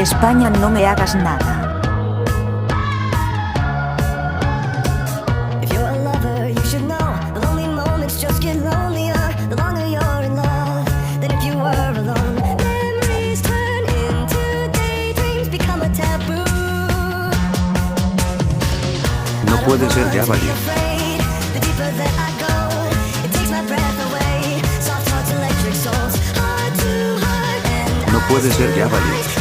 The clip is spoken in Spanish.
España, no me hagas nada. No puede ser, ya valió. No puede ser, ya valió.